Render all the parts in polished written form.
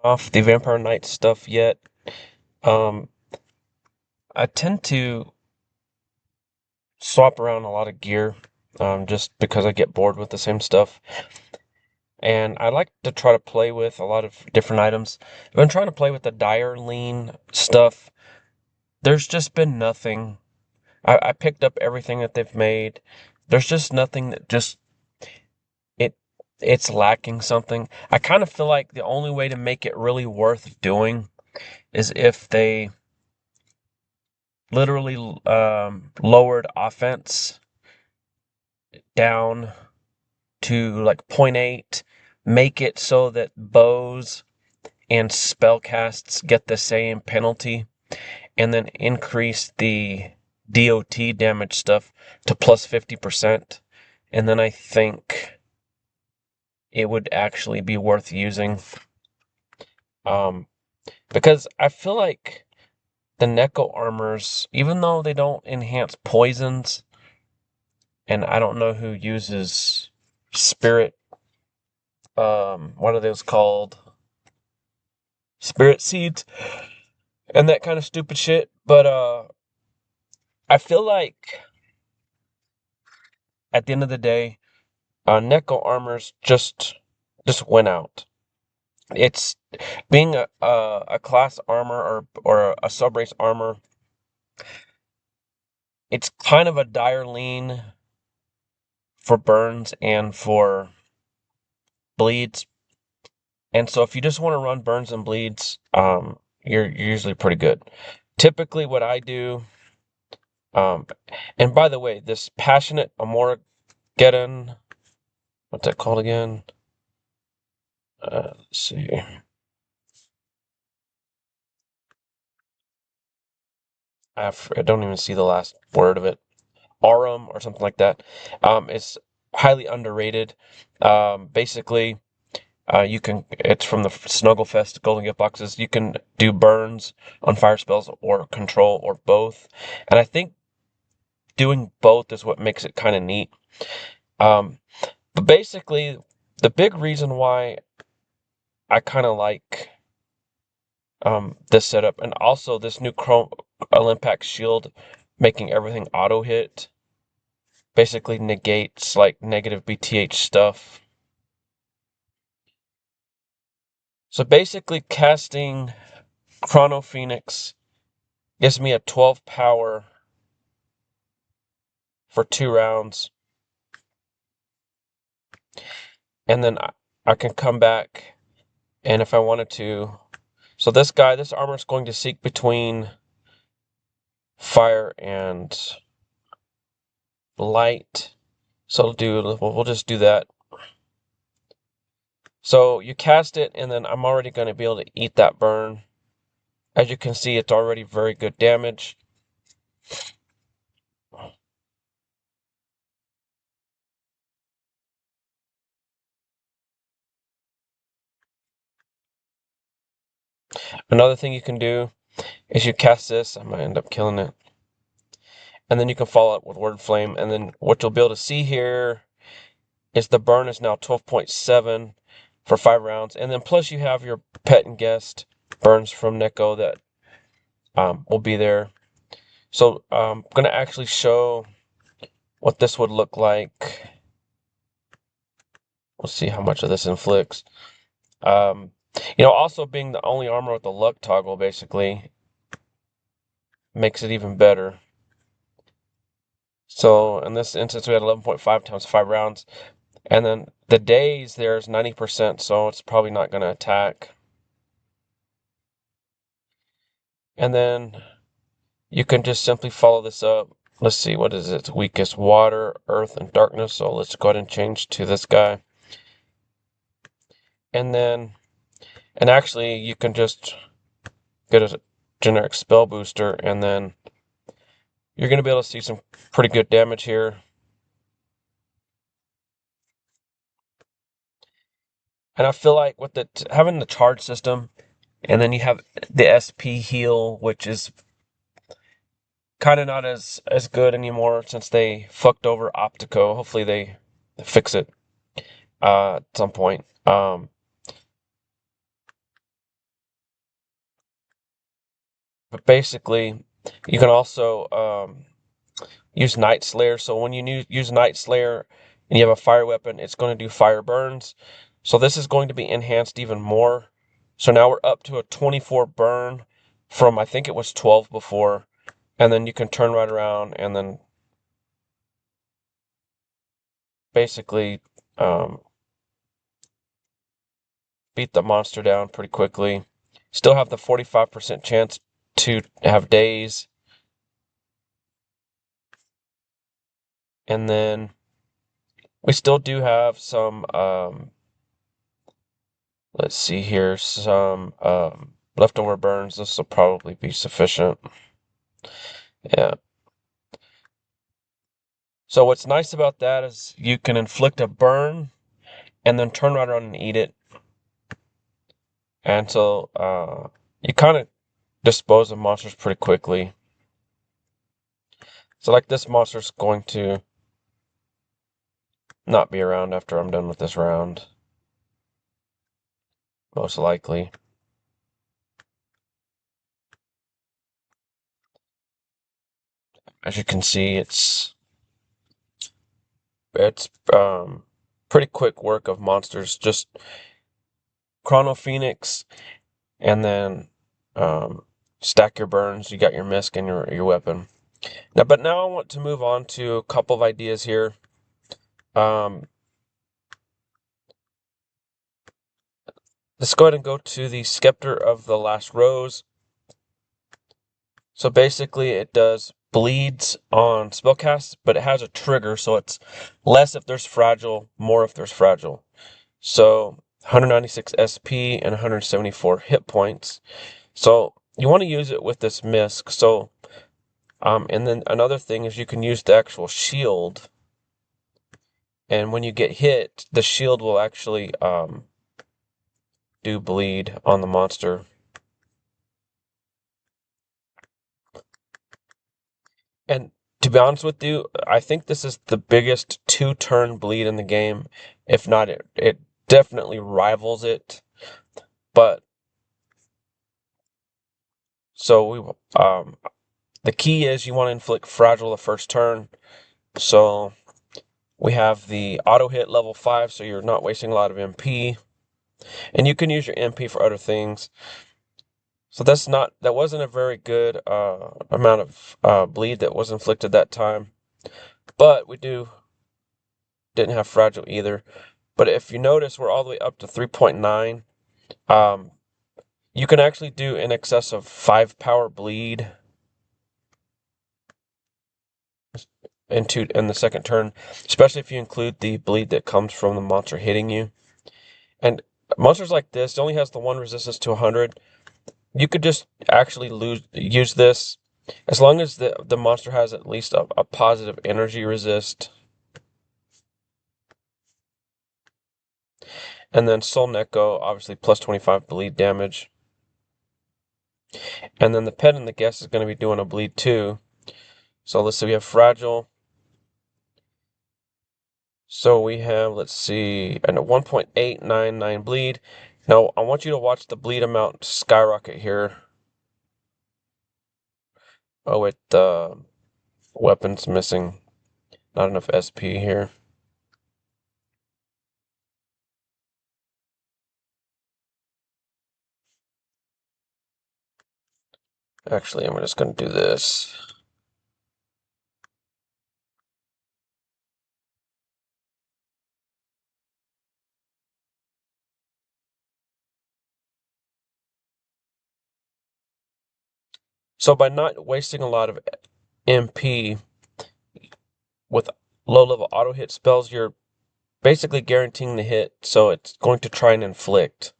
off the Vampire Knight stuff yet. Um, I tend to swap around a lot of gear, just because I get bored with the same stuff. And I like to try to play with a lot of different items. I've been trying to play with the Dire Lean stuff. There's just been nothing. I picked up everything that they've made. There's just nothing that just it it's lacking something. I kind of feel like the only way to make it really worth doing is if they literally lowered offense down to like zero point 0.8, make it so that bows and spell casts get the same penalty, and then increase the DOT damage stuff to plus 50%. And then I think it would actually be worth using. Um, because I feel like the Neko armors, even though they don't enhance poisons, and I don't know who uses spirit, what are those called? Spirit seeds and that kind of stupid shit. But I feel like at the end of the day, Neko armors just went out. It's being a class armor or a subrace armor. It's kind of a dire lean for burns and for bleeds. And so if you just want to run burns and bleeds, you're usually pretty good. Typically what I do, um, and by the way, this passionate Amorgeddon, what's that called again? Let's see. I don't even see the last word of it. Aurum or something like that. It's highly underrated. Basically, it's from the Snugglefest Golden Gift boxes. You can do burns on fire spells or control or both. And I think doing both is what makes it kind of neat. Um, but basically, the big reason why I kind of like this setup, and also this new Chrome Olympic shield making everything auto hit, basically negates like negative BTH stuff. So basically, casting Chrono Phoenix gives me a 12 power for 2 rounds, and then I can come back, and if I wanted to. So this armor is going to seek between fire and light. So we'll just do that. So you cast it, and then I'm already going to be able to eat that burn. As you can see, it's already very good damage. Another thing you can do is you cast this. I might end up killing it. And then you can follow it with Word Flame. And then what you'll be able to see here is the burn is now 12.7 for 5 rounds. And then plus you have your pet and guest burns from Neko that will be there. So I'm going to actually show what this would look like. We'll see how much of this inflicts. Also being the only armor with the luck toggle basically makes it even better. So in this instance, we had 11.5 times 5 rounds. And then the days there's 90%, so it's probably not going to attack. And then you can just simply follow this up. Let's see, what is its weakest? Water, earth, and darkness. So let's go ahead and change to this guy. And actually, you can just get a generic spell booster, and then you're going to be able to see some pretty good damage here. And I feel like with having the charge system, and then you have the SP heal, which is kind of not as good anymore since they fucked over Optico. Hopefully they fix it at some point. But basically, you can also use Night Slayer. So when you use Night Slayer and you have a fire weapon, it's going to do fire burns. So this is going to be enhanced even more. So now we're up to a 24 burn from, I think it was 12 before. And then you can turn right around and then basically beat the monster down pretty quickly. Still have the 45% chance to have daze. And then we still do have some, let's see here, some leftover burns. This will probably be sufficient. Yeah. So what's nice about that is you can inflict a burn and then turn right around and eat it. And so you kind of dispose of monsters pretty quickly. So like this monster's going to not be around after I'm done with this round. Most likely. As you can see, it's pretty quick work of monsters. Just Chrono Phoenix and then stack your burns. You got your misc and your weapon. But now I want to move on to a couple of ideas here. Let's go ahead and go to the Scepter of the Last Rose. So basically it does bleeds on spellcasts, but it has a trigger, so it's less if there's fragile, more if there's fragile. So 196 SP and 174 hit points. So you want to use it with this misc. So and then another thing is you can use the actual shield, and when you get hit, the shield will actually do bleed on the monster. And to be honest with you, I think this is the biggest 2-turn bleed in the game. If not, it definitely rivals it. But so the key is you want to inflict fragile the first turn. So we have the auto hit level 5, so you're not wasting a lot of MP. And you can use your MP for other things. So that wasn't a very good amount of bleed that was inflicted that time. But we didn't have fragile either. But if you notice, we're all the way up to 3.9. You can actually do in excess of 5 power bleed in the second turn, especially if you include the bleed that comes from the monster hitting you. And monsters like this, it only has the one resistance to 100. You could just actually use this as long as the monster has at least a positive energy resist. And then Soul Neko, obviously plus 25 bleed damage. And then the pet and the guest is going to be doing a bleed too. So let's see, we have Fragile. So we have, let's see, and a 1.899 bleed. Now I want you to watch the bleed amount skyrocket here. Oh, wait, the weapon's missing. Not enough SP here. Actually, I'm just going to do this. So by not wasting a lot of MP with low-level auto-hit spells, you're basically guaranteeing the hit, so it's going to try and inflict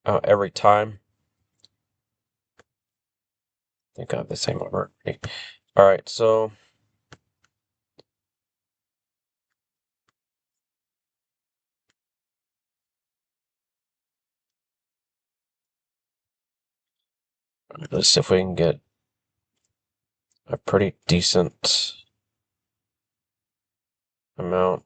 every time. I think I have the same armor. Alright, so let's see if we can get a pretty decent amount.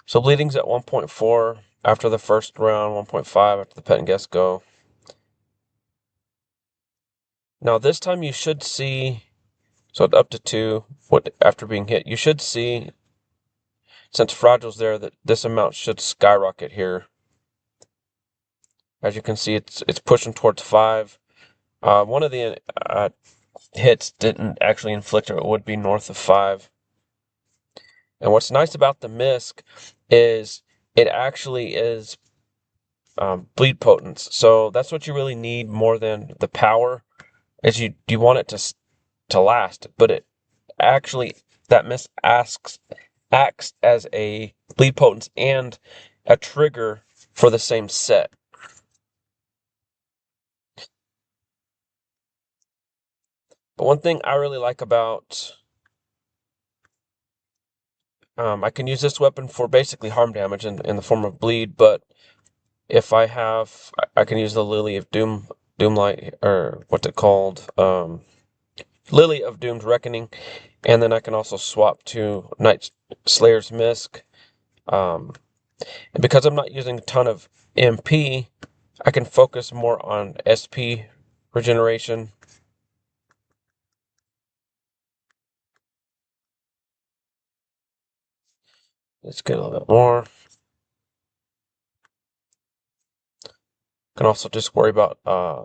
So bleeding's at 1.4 after the first round, 1.5 after the pet and guest go. Now this time you should see, so up to 2, after being hit, you should see, since Fragile's there, that this amount should skyrocket here. As you can see, it's pushing towards 5. One of the hits didn't actually inflict, or it would be north of 5. And what's nice about the MISC is it actually is bleed potence. So that's what you really need more than the power. Is you want it to last, but it actually, that MISC acts as a bleed potence and a trigger for the same set. But one thing I really like about, I can use this weapon for basically harm damage in the form of bleed, but if I can use the Lily of Doomlight, or what's it called? Lily of Doom's Reckoning, and then I can also swap to Night Slayer's MISC. And because I'm not using a ton of MP, I can focus more on SP regeneration. Let's get a little bit more. Can also just worry about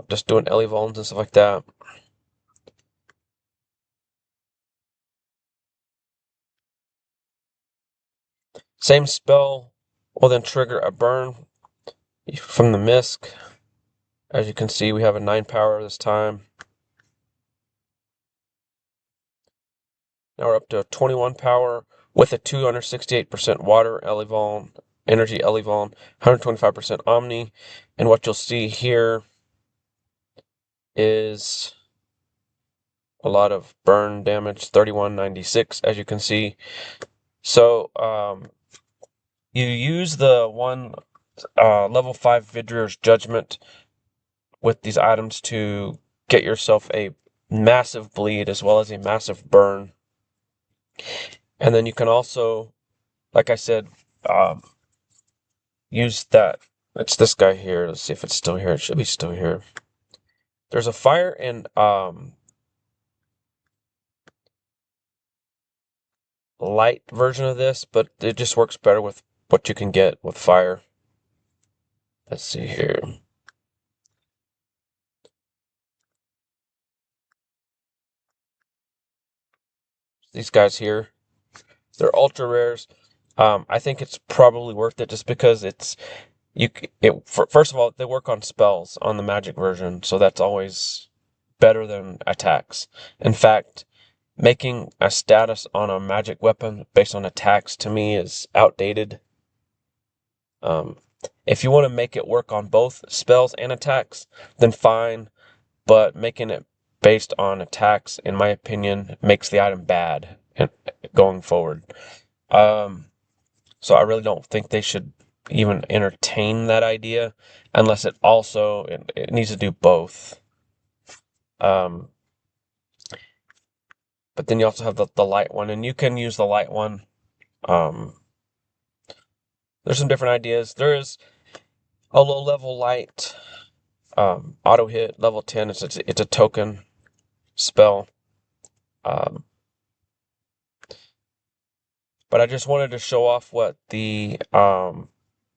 just doing Ellie Volans and stuff like that. Same spell will then trigger a burn from the MISC. As you can see, we have a 9 power this time. Now we're up to 21 power with a 268% water Elevon, energy Elevon, 125% Omni. And what you'll see here is a lot of burn damage, 3196, as you can see. So you use the one level 5 Vidrier's Judgment with these items to get yourself a massive bleed as well as a massive burn. And then you can also, like I said, use that. It's this guy here. Let's see if it's still here. It should be still here. There's a fire and light version of this, but it just works better with what you can get with fire. Let's see here. These guys here, they're ultra rares. I think it's probably worth it just because first of all, they work on spells on the magic version, so that's always better than attacks. In fact, making a status on a magic weapon based on attacks to me is outdated. If you want to make it work on both spells and attacks, then fine, but making it based on attacks, in my opinion, makes the item bad going forward. So I really don't think they should even entertain that idea unless it needs to do both. But then you also have the light one, and you can use the light one. There's some different ideas. There is a low level light auto hit, level 10. It's a token spell. But I just wanted to show off what the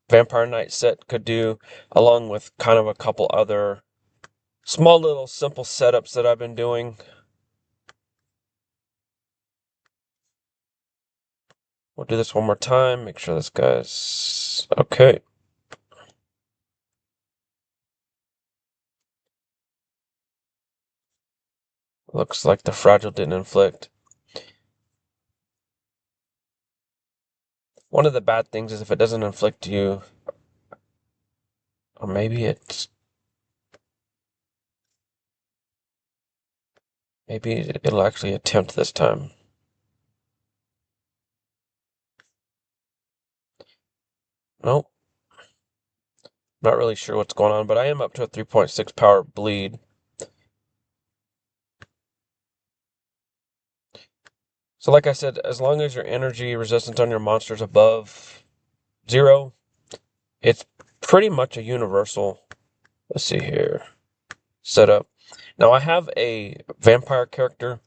Vampire Knight set could do, along with kind of a couple other small little simple setups that I've been doing. We'll do this one more time, make sure this guy's okay. Looks like the Fragile didn't inflict. One of the bad things is if it doesn't inflict you, or maybe it'll actually attempt this time. Nope. Not really sure what's going on, but I am up to a 3.6 power bleed. So like I said, as long as your energy resistance on your monster's above 0, it's pretty much a universal, let's see here, setup. Now I have a vampire character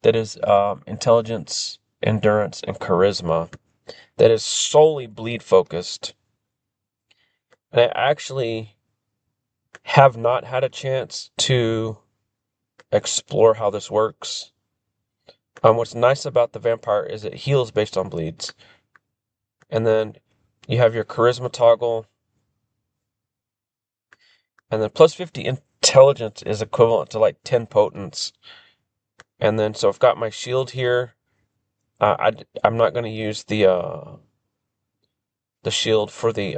that is intelligence, endurance, and charisma that is solely bleed focused. And I actually have not had a chance to explore how this works. What's nice about the vampire is it heals based on bleeds. And then you have your charisma toggle. And then plus 50 intelligence is equivalent to like 10 potence. And then so I've got my shield here. I'm not going to use the shield for the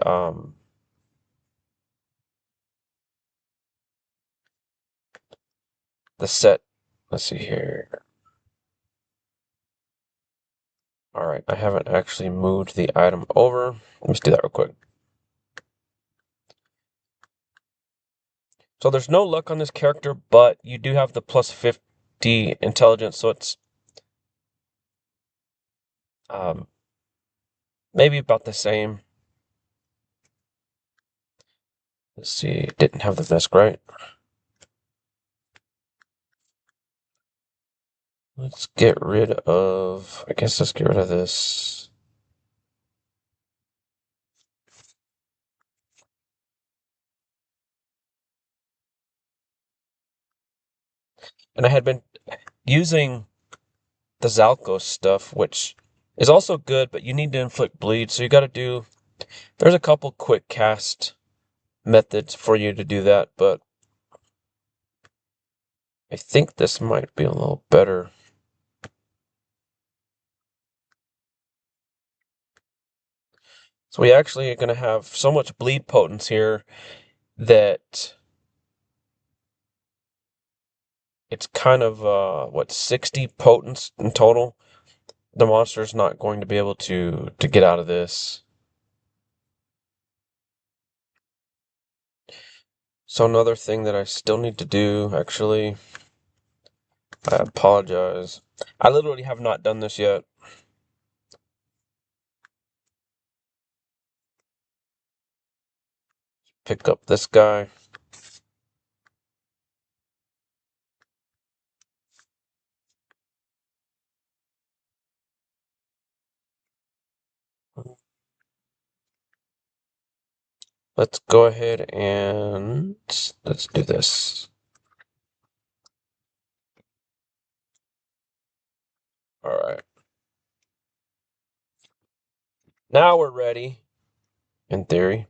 set. Let's see here. All right, I haven't actually moved the item over. Let's do that real quick. So there's no luck on this character, but you do have the plus 50 intelligence, so it's maybe about the same. Let's see, didn't have the Visk, right? Let's get rid of, I guess let's get rid of this. And I had been using the Zalco stuff, which is also good, but you need to inflict bleed, so you got to do, there's a couple quick cast methods for you to do that, but I think this might be a little better. So we actually are going to have so much bleed potence here that it's kind of, 60 potence in total. The monster's not going to be able to get out of this. So another thing that I still need to do, actually, I apologize. I literally have not done this yet. Pick up this guy. Let's go ahead and let's do this. All right. Now we're ready, in theory.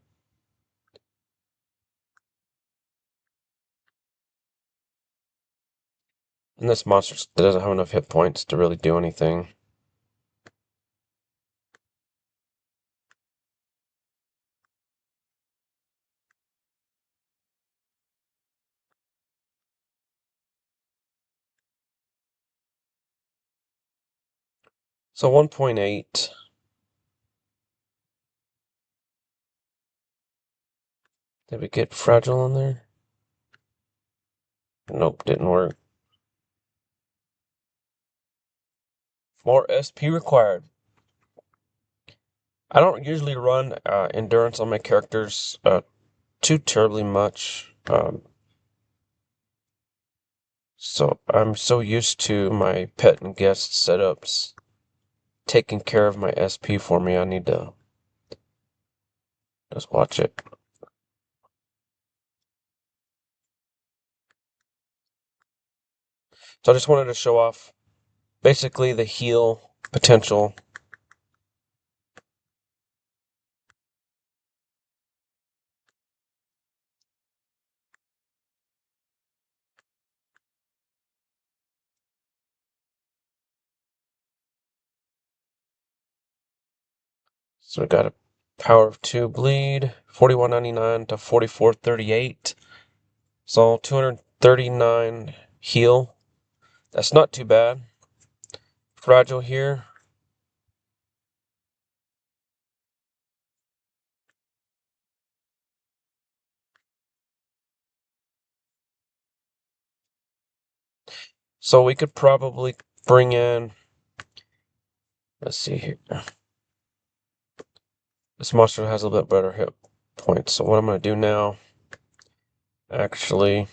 And this monster doesn't have enough hit points to really do anything. So 1.8. Did we get fragile on there? Nope, didn't work. More SP required. I don't usually run endurance on my characters too terribly much. So I'm so used to my pet and guest setups taking care of my SP for me. I need to just watch it. So I just wanted to show off basically the heal potential. So we got a power of 2 bleed, 41.99 to 44.38. So 239 heal. That's not too bad. Fragile here. So we could probably bring in, let's see here. This monster has a little bit better hit points. So what I'm going to do now, actually,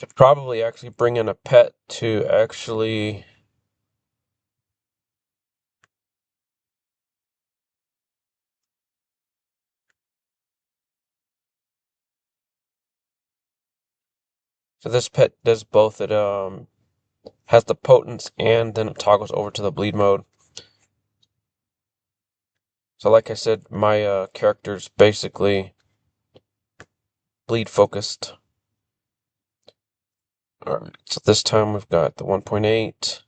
Should probably actually bring in a pet to actually so this pet does both. It has the potence and then it toggles over to the bleed mode. So like I said, my character's basically bleed focused. Alright, so this time we've got the 1.8,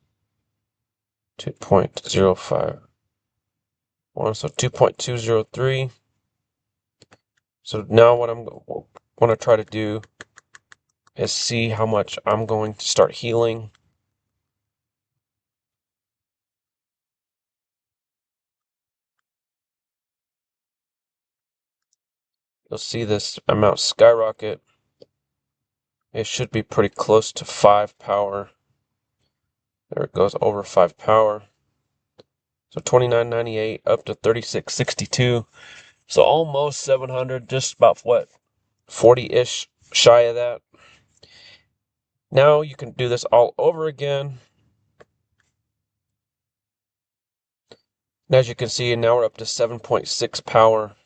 2.05, so 2.203. So now what I'm want to try to do is see how much I'm going to start healing. You'll see this amount skyrocket. It should be pretty close to 5 power. There it goes, over 5 power. So 29.98 up to 36.62. So almost 700, just about what, 40-ish shy of that. Now you can do this all over again. And as you can see, now we're up to 7.6 power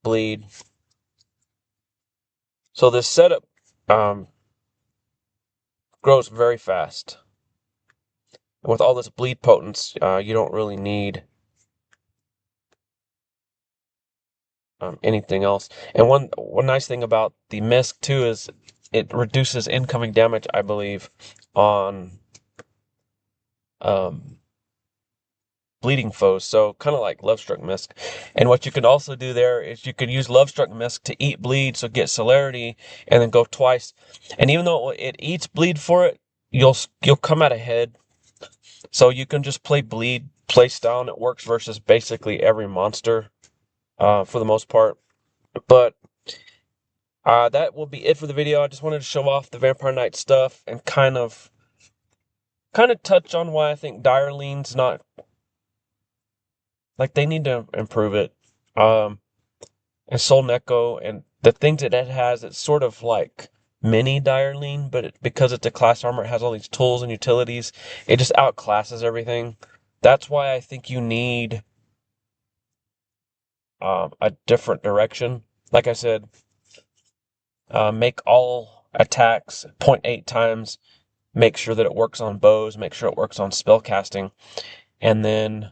bleed. So this setup grows very fast. And with all this bleed potence, you don't really need anything else. And one nice thing about the misc too is it reduces incoming damage, I believe, on bleeding foes, so kind of like Lovestruck Misc. And what you can also do there is you can use Lovestruck Misc to eat bleed, so get celerity, and then go twice. And even though it eats bleed for it, you'll come out ahead. So you can just play bleed play style, and it works versus basically every monster for the most part. But that will be it for the video. I just wanted to show off the Vampire Knight stuff and kind of touch on why I think Direlene's not, like, they need to improve it. And Soul Neko and the things that it has, it's sort of like mini Direlene, but because it's a class armor, it has all these tools and utilities. It just outclasses everything. That's why I think you need a different direction. Like I said, make all attacks 0.8 times. Make sure that it works on bows. Make sure it works on spell casting. And then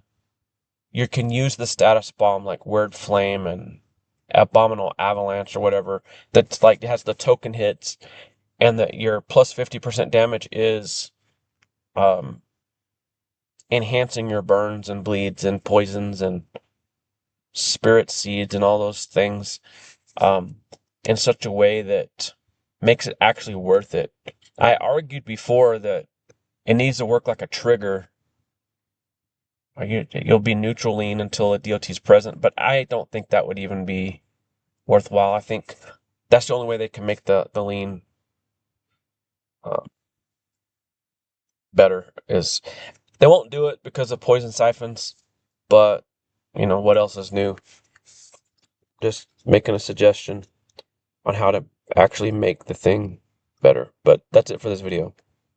you can use the status bomb like Word Flame and Abominable Avalanche or whatever. That's like, it has the token hits, and that your plus 50% damage is enhancing your burns and bleeds and poisons and spirit seeds and all those things in such a way that makes it actually worth it. I argued before that it needs to work like a trigger. You'll be neutral lean until a DOT is present, but I don't think that would even be worthwhile. I think that's the only way they can make the lean better. Is they won't do it because of poison siphons, but what else is new? Just making a suggestion on how to actually make the thing better. But that's it for this video.